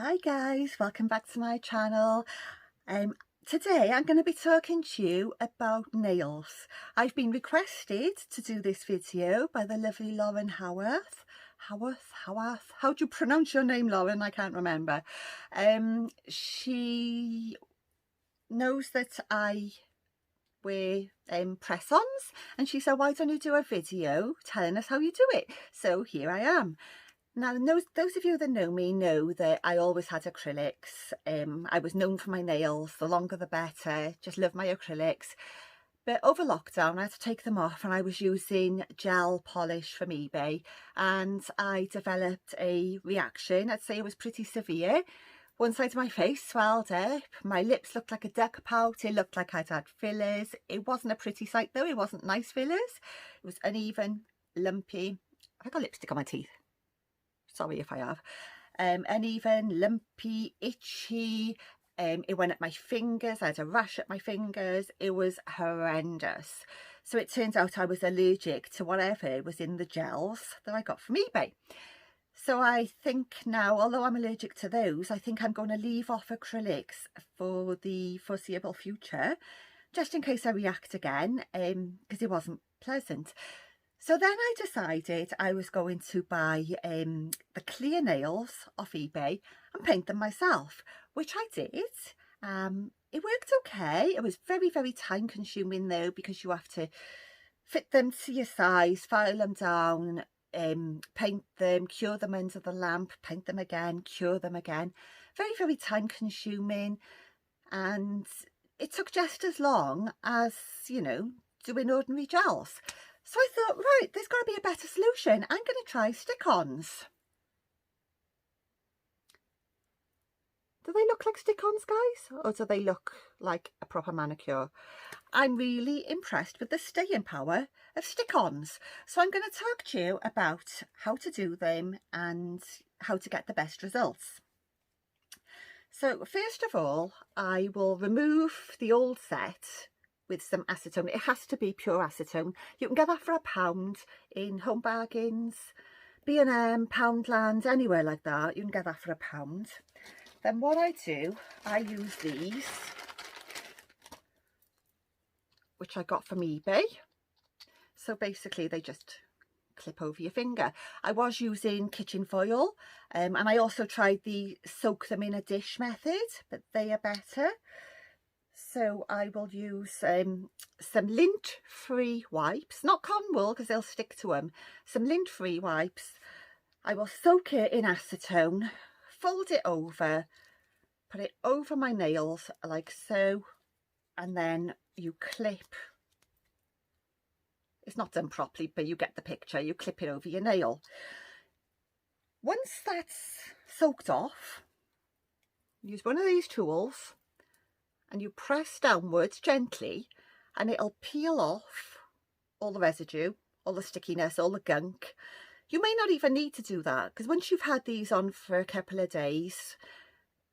Hi guys, welcome back to my channel. Today I'm going to be talking to you about nails. I've been requested to do this video by the lovely Lauren Howarth. Howarth. How do you pronounce your name, Lauren? I can't remember. She knows that I wear press-ons, and she said, why don't you do a video telling us how you do it? So here I am. Now, those of you that know me know that I always had acrylics. I was known for my nails, the longer the better, just love my acrylics. But over lockdown, I had to take them off, and I was using gel polish from eBay, and I developed a reaction. I'd say it was pretty severe. One side of my face swelled up, my lips looked like a duck pout, it looked like I'd had fillers. It wasn't a pretty sight though, it wasn't nice fillers. It was uneven, lumpy. Have I got lipstick on my teeth? Sorry if I have. Uneven, lumpy, itchy. It went at my fingers. I had a rash at my fingers. It was horrendous. So it turns out I was allergic to whatever was in the gels that I got from eBay. So I think now, although I'm allergic to those, I think I'm going to leave off acrylics for the foreseeable future, just in case I react again, because it wasn't pleasant. So then I decided I was going to buy the clear nails off eBay and paint them myself, which I did. It worked okay. It was very, very time consuming though, because you have to fit them to your size, file them down, paint them, cure them under the lamp, paint them again, cure them again. Very, very time consuming, and it took just as long as, you know, doing ordinary gels. So I thought, right, there's got to be a better solution. I'm going to try stick-ons. Do they look like stick-ons, guys? Or do they look like a proper manicure? I'm really impressed with the staying power of stick-ons. So I'm going to talk to you about how to do them and how to get the best results. So first of all, I will remove the old set with some acetone. It has to be pure acetone. You can get that for £1 in Home Bargains, B&M, Poundland, anywhere like that. You can get that for £1. Then what I do, I use these, which I got from eBay. So basically they just clip over your finger. I was using kitchen foil, and I also tried the soak them in a dish method, but they are better. So I will use some lint-free wipes, not cotton wool because they'll stick to them. Some lint-free wipes. I will soak it in acetone, fold it over, put it over my nails like so, and then you clip. It's not done properly, but you get the picture. You clip it over your nail. Once that's soaked off, use one of these tools and you press downwards gently, and it'll peel off all the residue, all the stickiness, all the gunk. You may not even need to do that, because once you've had these on for a couple of days,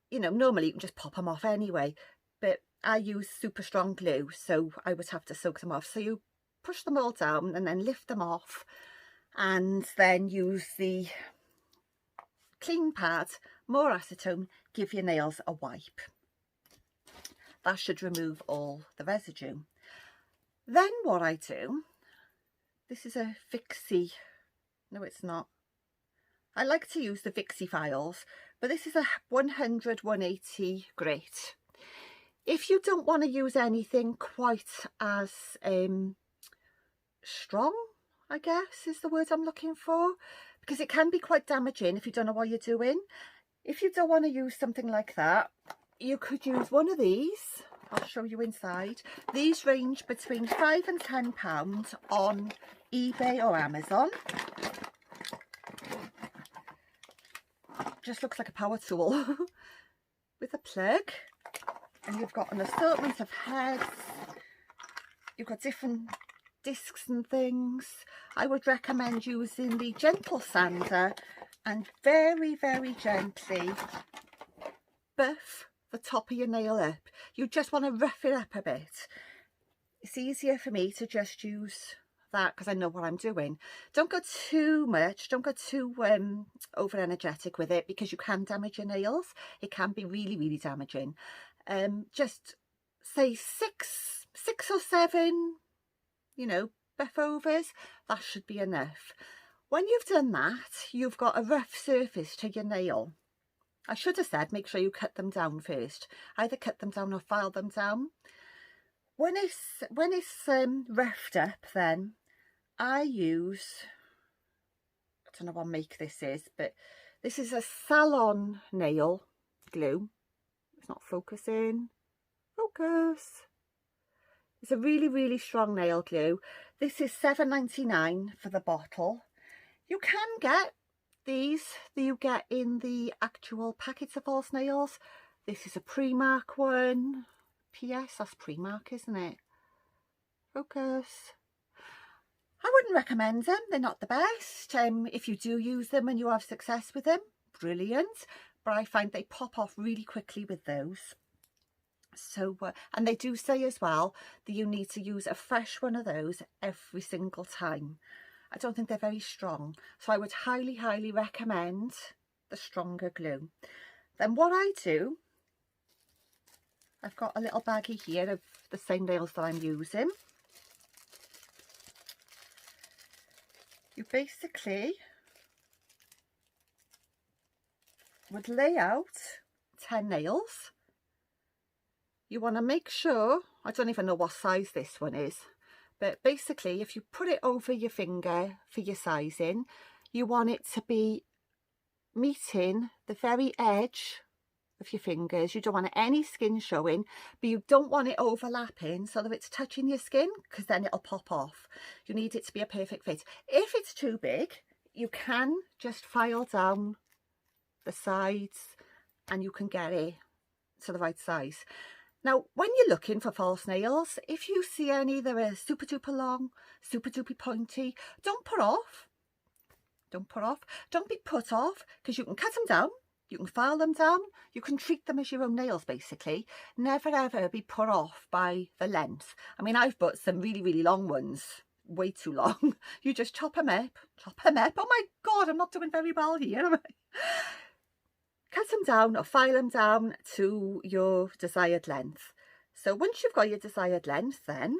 you know, normally you can just pop them off anyway, but I use super strong glue, so I would have to soak them off. So you push them all down and then lift them off, and then use the clean pad, more acetone, give your nails a wipe. That should remove all the residue. Then what I do, this is a Vixie, no it's not, I like to use the Vixie files, but this is a 100-180 grit. If you don't want to use anything quite as strong, I guess is the word I'm looking for, because it can be quite damaging if you don't know what you're doing. If you don't want to use something like that, you could use one of these. I'll show you inside. These range between £5 and £10 on eBay or Amazon. Just looks like a power tool with a plug, and you've got an assortment of heads. You've got different discs and things. I would recommend using the gentle sander and very, very gently buff the top of your nail up. You just want to rough it up a bit. It's easier for me to just use that because I know what I'm doing. Don't go too much, don't go too over energetic with it, because you can damage your nails. It can be really, really damaging. Just say six or seven, you know, buff overs, that should be enough. When you've done that, you've got a rough surface to your nail. I should have said make sure you cut them down first. Either cut them down or file them down. When it's roughed up, then I use, I don't know what make this is, but this is a Salon nail glue. It's not focusing. Focus. It's a really, really strong nail glue. This is £7.99 for the bottle. You can get these that you get in the actual packets of false nails. This is a Primark one. PS, that's Primark, isn't it? Focus. I wouldn't recommend them. They're not the best. If you do use them and you have success with them, brilliant. But I find they pop off really quickly with those. So, and they do say as well that you need to use a fresh one of those every single time. I don't think they're very strong. So I would highly, highly recommend the stronger glue. Then what I do, I've got a little baggie here of the same nails that I'm using. You basically would lay out 10 nails. You want to make sure, I don't even know what size this one is, but basically if you put it over your finger for your sizing, you want it to be meeting the very edge of your fingers. You don't want any skin showing, but you don't want it overlapping so that it's touching your skin, because then it'll pop off. You need it to be a perfect fit. If it's too big, you can just file down the sides and you can get it to the right size. Now, when you're looking for false nails, if you see any that are super duper long, super duper pointy, don't put off. Don't put off. Don't be put off, because you can cut them down, you can file them down, you can treat them as your own nails basically. Never ever be put off by the length. I mean, I've bought some really, really long ones, way too long. You just chop them up, chop them up. Oh my God, I'm not doing very well here, am I? Cut them down or file them down to your desired length. So once you've got your desired length, then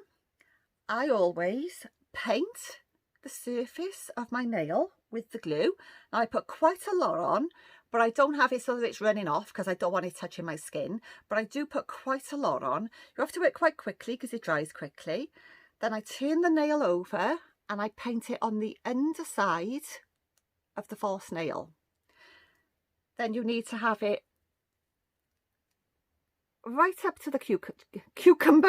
I always paint the surface of my nail with the glue. Now, I put quite a lot on, but I don't have it so that it's running off because I don't want it touching my skin. But I do put quite a lot on. You have to do it quite quickly because it dries quickly. Then I turn the nail over and I paint it on the underside of the false nail. Then you need to have it right up to the cucumber.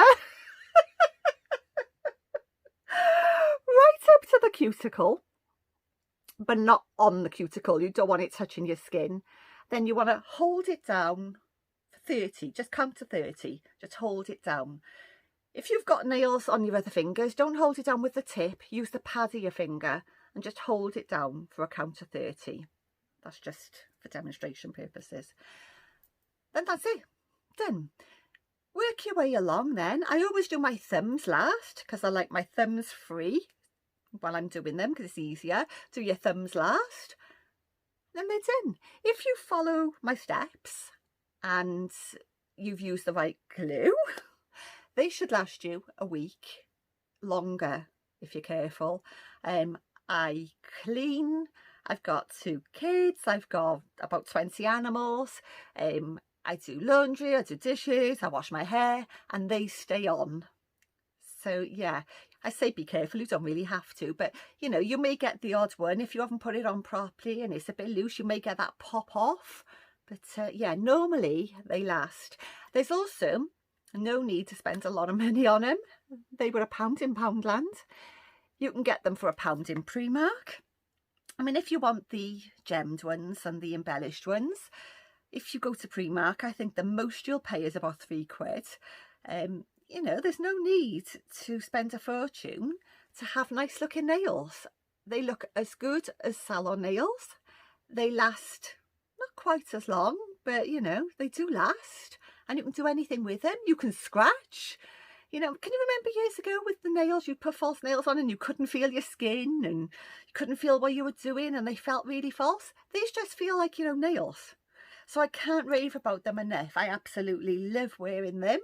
Right up to the cuticle, but not on the cuticle. You don't want it touching your skin. Then you want to hold it down for 30. Just count to 30. Just hold it down. If you've got nails on your other fingers, don't hold it down with the tip. Use the pad of your finger and just hold it down for a count of 30. That's just for demonstration purposes. Then that's it. Done. Work your way along then. I always do my thumbs last because I like my thumbs free while I'm doing them because it's easier. Do your thumbs last. Then they're done. If you follow my steps and you've used the right glue, they should last you a week longer if you're careful. I clean. I've got 2 kids, I've got about 20 animals, I do laundry, I do dishes, I wash my hair, and they stay on. So yeah, I say be careful, you don't really have to, but you know, you may get the odd one if you haven't put it on properly and it's a bit loose, you may get that pop off. But yeah, normally they last. There's also no need to spend a lot of money on them. They were £1 in Poundland. You can get them for £1 in Primark. I mean, if you want the gemmed ones and the embellished ones, if you go to Primark, I think the most you'll pay is about £3. You know, there's no need to spend a fortune to have nice looking nails. They look as good as salon nails. They last not quite as long, but you know, they do last, and you can do anything with them. You can scratch. You know, can you remember years ago with the nails, you'd put false nails on and you couldn't feel your skin and you couldn't feel what you were doing and they felt really false? These just feel like, you know, nails. So I can't rave about them enough. I absolutely love wearing them.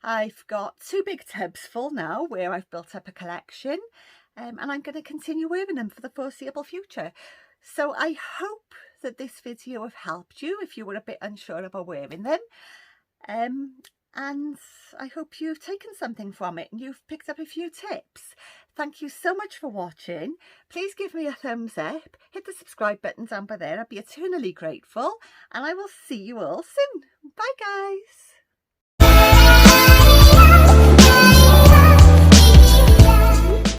I've got 2 big tubs full now where I've built up a collection, and I'm going to continue wearing them for the foreseeable future. So I hope that this video have helped you if you were a bit unsure about wearing them. And I hope you've taken something from it and you've picked up a few tips. Thank you so much for watching. Please give me a thumbs up, hit the subscribe button down by there. I'd be eternally grateful, and I will see you all soon. Bye guys.